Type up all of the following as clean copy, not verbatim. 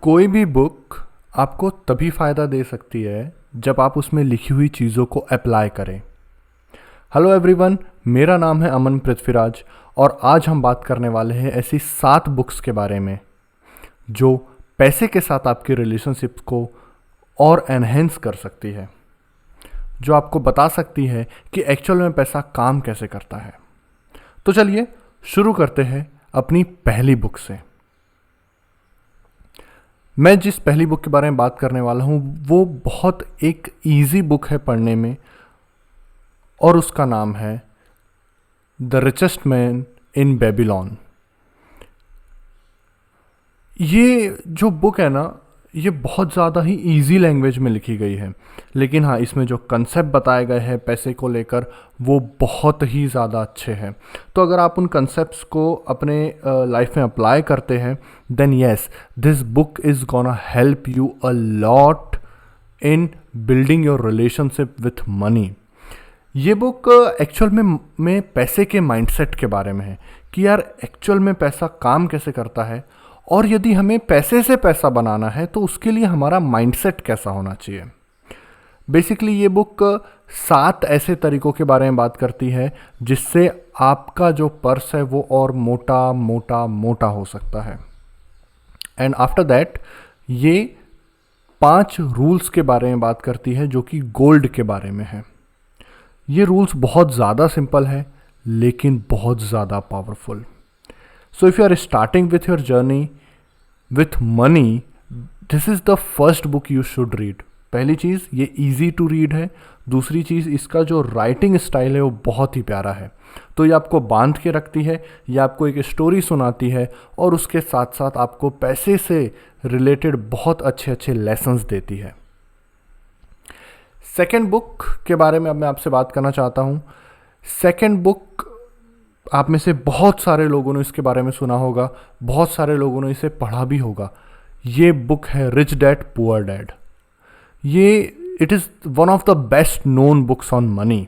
कोई भी बुक आपको तभी फ़ायदा दे सकती है जब आप उसमें लिखी हुई चीज़ों को अप्लाई करें। हेलो एवरीवन, मेरा नाम है अमन पृथ्वीराज और आज हम बात करने वाले हैं ऐसी 7 बुक्स के बारे में जो पैसे के साथ आपकी रिलेशनशिप को और एनहेंस कर सकती है, जो आपको बता सकती है कि एक्चुअल में पैसा काम कैसे करता है। तो चलिए शुरू करते हैं अपनी पहली बुक से। मैं जिस पहली बुक के बारे में बात करने वाला हूँ वो बहुत एक इजी बुक है पढ़ने में और उसका नाम है the richest man in Babylon. ये जो बुक है ना, ये बहुत ज़्यादा ही इजी लैंग्वेज में लिखी गई है, लेकिन हाँ, इसमें जो कंसेप्ट बताए गए हैं पैसे को लेकर वो बहुत ही ज़्यादा अच्छे हैं। तो अगर आप उन कंसेप्ट्स को अपने लाइफ में अप्लाई करते हैं then yes, this book is gonna help you a lot in building your relationship with money. ये बुक एक्चुअल में पैसे के माइंडसेट के बारे में है कि यार एक्चुअल में पैसा काम कैसे करता है और यदि हमें पैसे से पैसा बनाना है तो उसके लिए हमारा माइंडसेट कैसा होना चाहिए। बेसिकली ये बुक 7 ऐसे तरीकों के बारे में बात करती है जिससे आपका जो पर्स है वो और मोटा मोटा मोटा हो सकता है। एंड आफ्टर दैट ये 5 रूल्स के बारे में बात करती है जो कि गोल्ड के बारे में है। ये रूल्स बहुत ज़्यादा सिंपल है लेकिन बहुत ज़्यादा powerful. So if you are starting with your journey with money, this is the first book you should read. पहली चीज़, ये इजी टू रीड है। दूसरी चीज़, इसका जो राइटिंग स्टाइल है वो बहुत ही प्यारा है। तो ये आपको बांध के रखती है, ये आपको एक स्टोरी सुनाती है और उसके साथ साथ आपको पैसे से रिलेटेड बहुत अच्छे अच्छे लेसन्स देती है। सेकेंड बुक के बारे में अब मैं आपसे बात करना चाहता हूँ। सेकेंड बुक, आप में से बहुत सारे लोगों ने इसके बारे में सुना होगा, बहुत सारे लोगों ने इसे पढ़ा भी होगा। ये बुक है रिच डैड पुअर डैड। ये it is one of the best known books on money.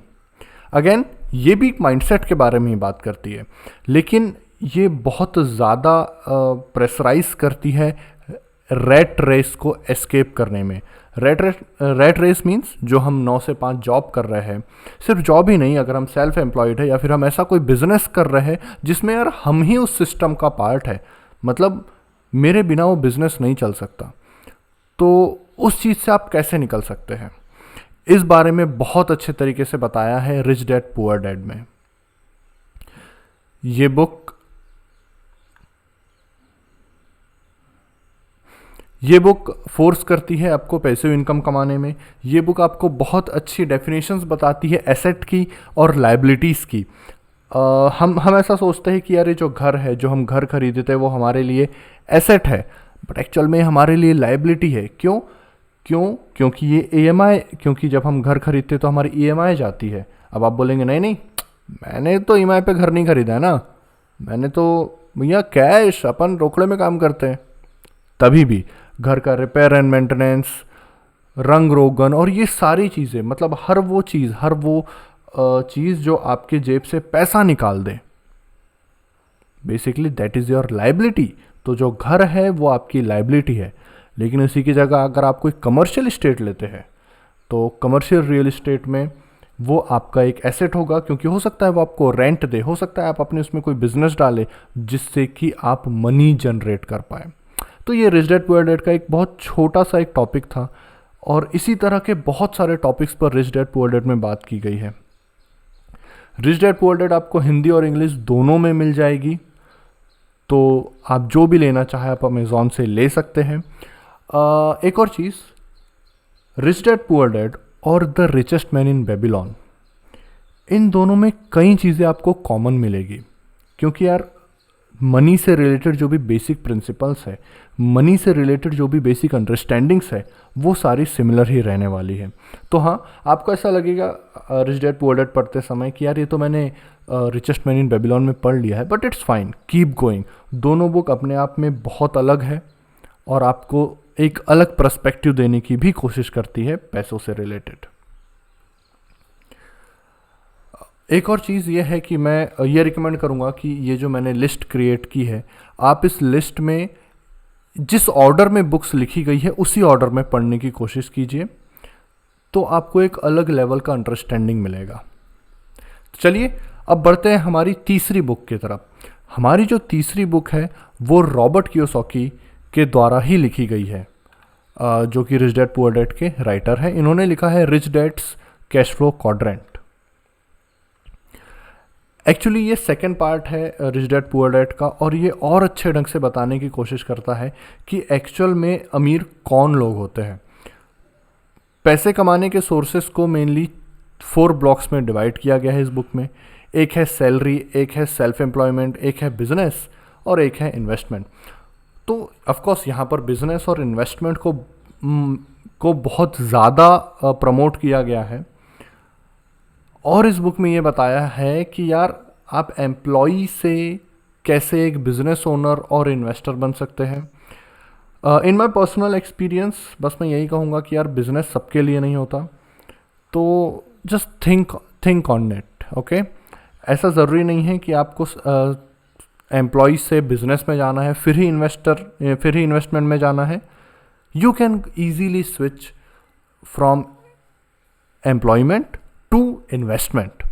Again, ये भी माइंडसेट के बारे में ही बात करती है, लेकिन ये बहुत ज़्यादा प्रेशराइज करती है रैट रेस को एस्केप करने में। रैट रेस मीन्स जो हम 9 से 5 जॉब कर रहे हैं, सिर्फ जॉब ही नहीं, अगर हम सेल्फ एम्प्लॉयड है या फिर हम ऐसा कोई बिजनेस कर रहे हैं जिसमें यार हम ही उस सिस्टम का पार्ट है, मतलब मेरे बिना वो बिजनेस नहीं चल सकता, तो उस चीज़ से आप कैसे निकल सकते हैं, इस बारे में बहुत अच्छे तरीके से बताया है रिच डैड पुअर डैड में। ये बुक फोर्स करती है आपको पैसिव इनकम कमाने में। ये बुक आपको बहुत अच्छी डेफिनेशंस बताती है एसेट की और लाइबिलिटीज़ की। हम ऐसा सोचते हैं कि यार ये जो घर है, जो हम घर खरीदते हैं वो हमारे लिए एसेट है, बट एक्चुअल में हमारे लिए लाइबिलिटी है। क्योंकि ये ईएमआई, क्योंकि जब हम घर खरीदते तो हमारी ईएमआई जाती है। अब आप बोलेंगे नहीं नहीं, मैंने तो ईएमआई पे घर नहीं खरीदा है ना, मैंने तो भैया कैश, अपन रोकड़े में काम करते हैं। तभी भी घर का रिपेयर एंड मेंटेनेंस, रंग रोगन और ये सारी चीज़ें, मतलब हर वो चीज़ जो आपके जेब से पैसा निकाल दे, basically that is your liability. तो जो घर है वो आपकी लाइबिलिटी है। लेकिन उसी की जगह अगर आप कोई कमर्शियल इस्टेट लेते हैं तो कमर्शियल रियल इस्टेट में वो आपका एक एसेट होगा, क्योंकि हो सकता है वो आपको रेंट दे, हो सकता है आप अपने उसमें कोई बिजनेस डालें जिससे कि आप मनी जनरेट कर पाए। तो ये रिच डैड पुअर डैड का एक बहुत छोटा सा एक टॉपिक था और इसी तरह के बहुत सारे टॉपिक्स पर रिच डैड पुअर डैड में बात की गई है। रिच डैड पुअर डैड आपको हिंदी और इंग्लिश दोनों में मिल जाएगी, तो आप जो भी लेना चाहे आप अमेज़ॉन से ले सकते हैं। एक और चीज़, रिच डैड पुअर डैड और the richest man in Babylon, इन दोनों में कई चीज़ें आपको कॉमन मिलेगी, क्योंकि यार मनी से रिलेटेड जो भी बेसिक प्रिंसिपल्स है, मनी से रिलेटेड जो भी बेसिक अंडरस्टैंडिंग्स है, वो सारी सिमिलर ही रहने वाली है। तो हाँ, आपको ऐसा लगेगा रिच डैड पुअर डैड पढ़ते समय कि यार ये तो मैंने रिचेस्ट मैन इन बेबीलोन में पढ़ लिया है, but it's fine, keep going. दोनों बुक अपने आप में बहुत अलग है और आपको एक अलग पर्सपेक्टिव देने की भी कोशिश करती है पैसों से रिलेटेड। एक और चीज़ ये है कि मैं ये रिकमेंड करूँगा कि ये जो मैंने लिस्ट क्रिएट की है, आप इस लिस्ट में जिस ऑर्डर में बुक्स लिखी गई है उसी ऑर्डर में पढ़ने की कोशिश कीजिए, तो आपको एक अलग लेवल का अंडरस्टैंडिंग मिलेगा। चलिए अब बढ़ते हैं हमारी तीसरी बुक की तरफ। हमारी जो तीसरी बुक है वो रॉबर्ट कियोसाकी के द्वारा ही लिखी गई है, जो कि रिच डैड पुअर डैड के राइटर हैं। इन्होंने लिखा है rich dad's cash flow quadrant. Actually ये सेकंड पार्ट है रिच डैड पुअर डैड का, और ये और अच्छे ढंग से बताने की कोशिश करता है कि एक्चुअल में अमीर कौन लोग होते हैं। पैसे कमाने के सोर्सेस को मेनली 4 ब्लॉक्स में डिवाइड किया गया है इस बुक में। एक है सैलरी, एक है सेल्फ एम्प्लॉयमेंट, एक है बिजनेस और एक है इन्वेस्टमेंट। तो ऑफकोर्स यहाँ पर बिजनेस और इन्वेस्टमेंट को बहुत ज़्यादा प्रमोट किया गया है, और इस बुक में ये बताया है कि यार आप एम्प्लॉई से कैसे एक बिजनेस ओनर और इन्वेस्टर बन सकते हैं। इन माय पर्सनल एक्सपीरियंस बस मैं यही कहूँगा कि यार बिजनेस सबके लिए नहीं होता, तो just think on it, okay. ऐसा ज़रूरी नहीं है कि आपको एम्प्लॉय से बिजनेस में जाना है फिर ही इन्वेस्टमेंट में जाना है। You can easily switch from employment to investment,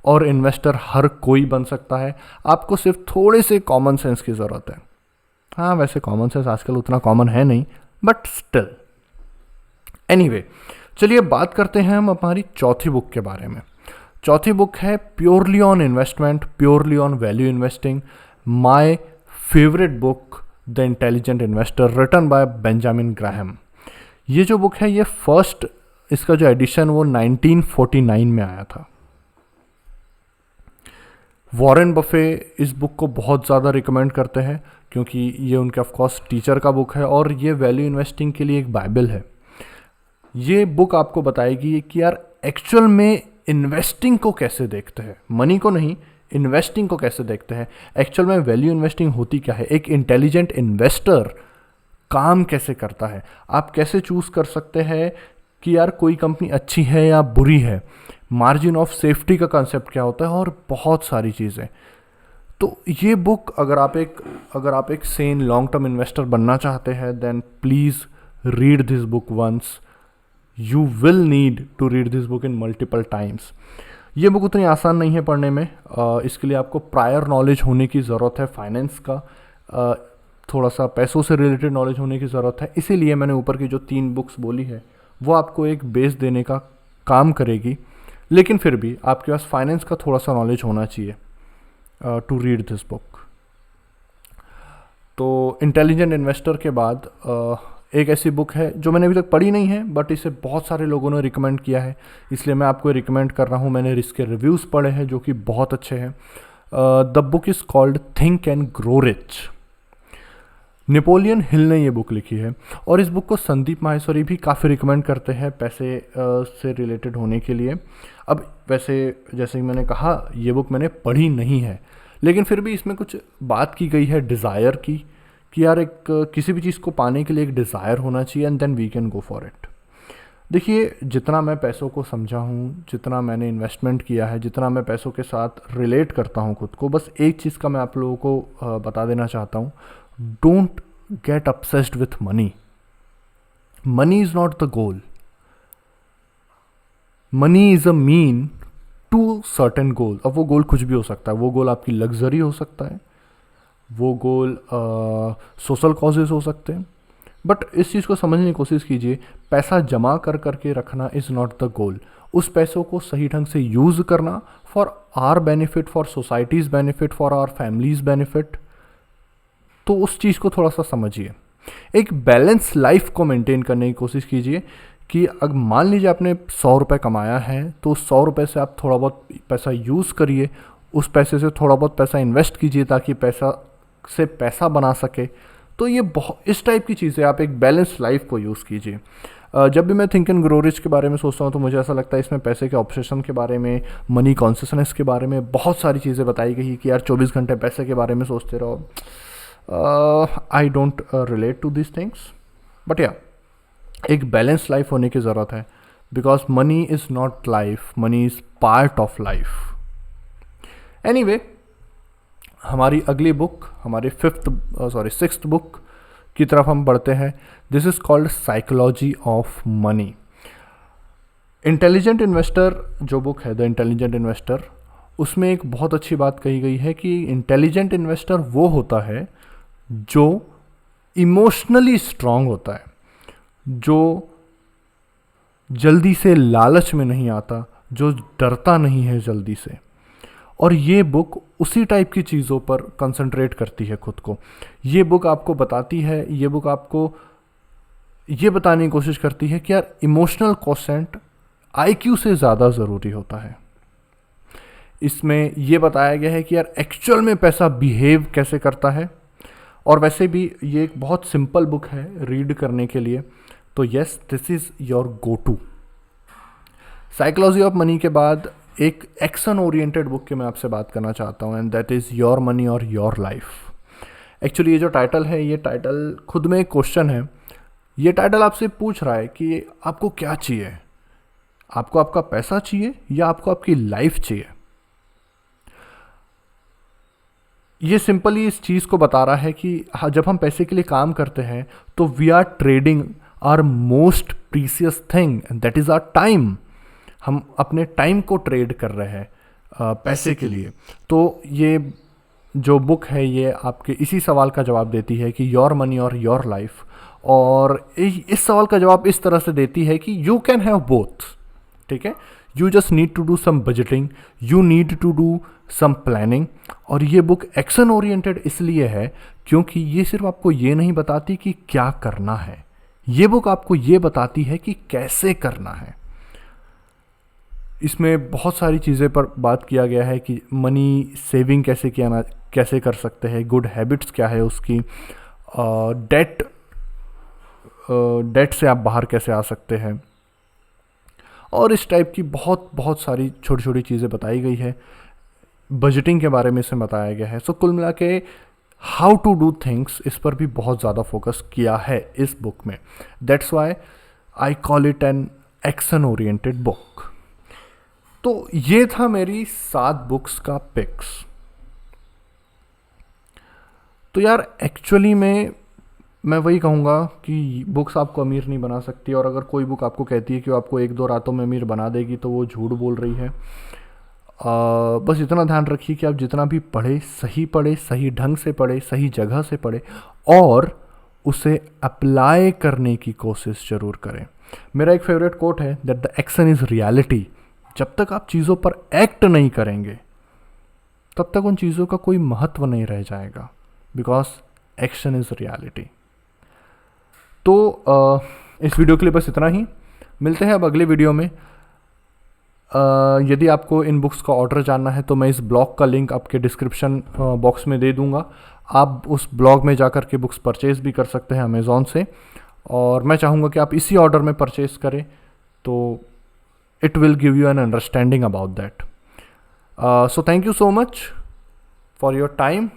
और इन्वेस्टर हर कोई बन सकता है। आपको सिर्फ थोड़े से कॉमन सेंस की ज़रूरत है। हाँ, वैसे कॉमन सेंस आजकल उतना कॉमन है नहीं, बट स्टिल एनीवे। चलिए बात करते हैं हम हमारी चौथी बुक के बारे में। चौथी बुक है purely on investment, purely on value investing, my favourite book the intelligent investor, written by Benjamin Graham. ये जो बुक है ये फर्स्ट, इसका जो एडिशन वो 1949 में आया था। वॉरेन बफे इस बुक को बहुत ज़्यादा रिकमेंड करते हैं, क्योंकि ये उनके ऑफकोर्स टीचर का बुक है और ये वैल्यू इन्वेस्टिंग के लिए एक बाइबल है। ये बुक आपको बताएगी कि यार एक्चुअल में इन्वेस्टिंग को कैसे देखते हैं, मनी को नहीं, इन्वेस्टिंग को कैसे देखते हैं, एक्चुअल में वैल्यू इन्वेस्टिंग होती क्या है, एक इंटेलिजेंट इन्वेस्टर काम कैसे करता है, आप कैसे चूज़ कर सकते हैं कि यार कोई कंपनी अच्छी है या बुरी है, मार्जिन ऑफ सेफ्टी का कंसेप्ट क्या होता है, और बहुत सारी चीज़ें। तो ये बुक अगर आप एक सेन लॉन्ग टर्म इन्वेस्टर बनना चाहते हैं, then please read this book once. You will need to read this book in multiple times. ये बुक उतनी आसान नहीं है पढ़ने में, इसके लिए आपको प्रायर नॉलेज होने की ज़रूरत है, फाइनेंस का थोड़ा सा पैसों से रिलेटेड नॉलेज होने की ज़रूरत है। इसीलिए मैंने ऊपर की जो 3 बुक्स बोली है वो आपको एक बेस देने का काम करेगी, लेकिन फिर भी आपके पास फाइनेंस का थोड़ा सा नॉलेज होना चाहिए टू रीड दिस बुक। तो इंटेलिजेंट इन्वेस्टर के बाद एक ऐसी बुक है जो मैंने अभी तक पढ़ी नहीं है, बट इसे बहुत सारे लोगों ने रिकमेंड किया है, इसलिए मैं आपको रिकमेंड कर रहा हूँ। मैंने इसके रिव्यूज़ पढ़े हैं जो कि बहुत अच्छे हैं। The book is called think and grow rich. Napoleon Hill ने ये बुक लिखी है, और इस बुक को संदीप माहेश्वरी भी काफ़ी रिकमेंड करते हैं पैसे से रिलेटेड होने के लिए। अब वैसे जैसे कि मैंने कहा ये बुक मैंने पढ़ी नहीं है, लेकिन फिर भी इसमें कुछ बात की गई है डिज़ायर की, कि यार एक किसी भी चीज़ को पाने के लिए एक डिज़ायर होना चाहिए, and then we can go for it. देखिए, जितना मैं पैसों को समझा हूँ, जितना मैंने इन्वेस्टमेंट किया है, जितना मैं पैसों के साथ रिलेट करता हूँ खुद को, बस एक चीज़ का मैं आप लोगों को बता देना चाहता हूँ, don't get obsessed with money. Money is not the goal. Money is a mean to certain goal. अब वो गोल कुछ भी हो सकता है, वो गोल आपकी लग्जरी हो सकता है, वो गोल सोशल कॉजेज हो सकते हैं, बट इस चीज़ को समझने की कोशिश कीजिए, पैसा जमा कर करके रखना इज़ नॉट द गोल। उस पैसों को सही ढंग से यूज़ करना for our benefit, for society's benefit, for our families benefit, तो उस चीज़ को थोड़ा सा समझिए। एक बैलेंस लाइफ को मेंटेन करने की कोशिश कीजिए कि अगर मान लीजिए आपने 100 रुपये कमाया है, तो 100 रुपये से आप थोड़ा बहुत पैसा यूज़ करिए, उस पैसे से थोड़ा बहुत पैसा इन्वेस्ट कीजिए ताकि पैसा से पैसा बना सके। तो ये बहुत इस टाइप की चीज़ें, आप एक बैलेंस लाइफ को यूज़ कीजिए। जब भी मैं थिंक एंड ग्रो रिच के बारे में सोचता हूँ तो मुझे ऐसा लगता है इसमें पैसे के ऑब्सेशन के बारे में, मनी कॉन्शियसनेस के बारे में बहुत सारी चीज़ें बताई गई कि यार 24 घंटे पैसे के बारे में सोचते रहो। I don't relate to this things, but yeah एक बैलेंस लाइफ होने की ज़रूरत है, because money is not life, money is part of life. Anyway, हमारी अगली बुक, हमारी सिक्स्थ बुक की तरफ हम बढ़ते हैं। This is called psychology of money. Intelligent investor जो बुक है, द इंटेलिजेंट इन्वेस्टर, उसमें एक बहुत अच्छी बात कही गई है कि इंटेलिजेंट इन्वेस्टर वो होता है जो इमोशनली स्ट्रांग होता है, जो जल्दी से लालच में नहीं आता, जो डरता नहीं है जल्दी से। और ये बुक उसी टाइप की चीज़ों पर कंसंट्रेट करती है खुद को। ये बुक आपको बताती है, ये बुक आपको ये बताने की कोशिश करती है कि यार इमोशनल क्वोशेंट आईक्यू से ज़्यादा ज़रूरी होता है। इसमें ये बताया गया है कि यार एक्चुअल में पैसा बिहेव कैसे करता है। और वैसे भी ये एक बहुत सिंपल बुक है रीड करने के लिए, तो yes, this is your go to. Psychology of money के बाद एक एक्शन ओरिएंटेड बुक की मैं आपसे बात करना चाहता हूँ, and that is your money और योर लाइफ। एक्चुअली ये जो टाइटल है, ये टाइटल खुद में एक क्वेश्चन है। ये टाइटल आपसे पूछ रहा है कि आपको क्या चाहिए, आपको आपका पैसा चाहिए या आपको आपकी लाइफ चाहिए। ये सिंपली इस चीज़ को बता रहा है कि जब हम पैसे के लिए काम करते हैं तो we are trading our most precious thing, that is our time. हम अपने टाइम को ट्रेड कर रहे हैं पैसे के लिए। तो ये जो बुक है ये आपके इसी सवाल का जवाब देती है कि योर मनी और योर लाइफ। और इस सवाल का जवाब इस तरह से देती है कि यू कैन हैव बोथ, ठीक है। You just need to do some budgeting, you need to do some planning. और ये बुक एक्शन ओरिएंटेड इसलिए है क्योंकि ये सिर्फ आपको ये नहीं बताती कि क्या करना है, ये बुक आपको ये बताती है कि कैसे करना है। इसमें बहुत सारी चीज़ें पर बात किया गया है कि मनी सेविंग कैसे कर सकते हैं, गुड हैबिट्स क्या है उसकी, डेट से आप बाहर कैसे आ सकते हैं, और इस टाइप की बहुत बहुत सारी छोटी छोटी चीज़ें बताई गई है। बजटिंग के बारे में इसमें बताया गया है। सो कुल मिला के हाउ टू डू थिंग्स, इस पर भी बहुत ज़्यादा फोकस किया है इस बुक में। That's why I call it an action oriented book. तो ये था मेरी 7 बुक्स का पिक्स। तो यार एक्चुअली में मैं वही कहूँगा कि बुक्स आपको अमीर नहीं बना सकती, और अगर कोई बुक आपको कहती है कि वो आपको 1-2 रातों में अमीर बना देगी तो वो झूठ बोल रही है। बस इतना ध्यान रखिए कि आप जितना भी पढ़े, सही ढंग से पढ़े, सही जगह से पढ़े, और उसे अप्लाई करने की कोशिश ज़रूर करें। मेरा एक फेवरेट कोट है, that the action is reality. जब तक आप चीज़ों पर एक्ट नहीं करेंगे तब तक उन चीज़ों का कोई महत्व नहीं रह जाएगा, बिकॉज एक्शन इज़ रियलिटी। तो इस वीडियो के लिए बस इतना ही। मिलते हैं अब अगले वीडियो में। यदि आपको इन बुक्स का ऑर्डर जानना है तो मैं इस ब्लॉग का लिंक आपके डिस्क्रिप्शन बॉक्स में दे दूंगा। आप उस ब्लॉग में जाकर के बुक्स परचेज़ भी कर सकते हैं अमेज़ॉन से, और मैं चाहूँगा कि आप इसी ऑर्डर में परचेज़ करें, तो it will give you an understanding about that. So thank you so much for your time.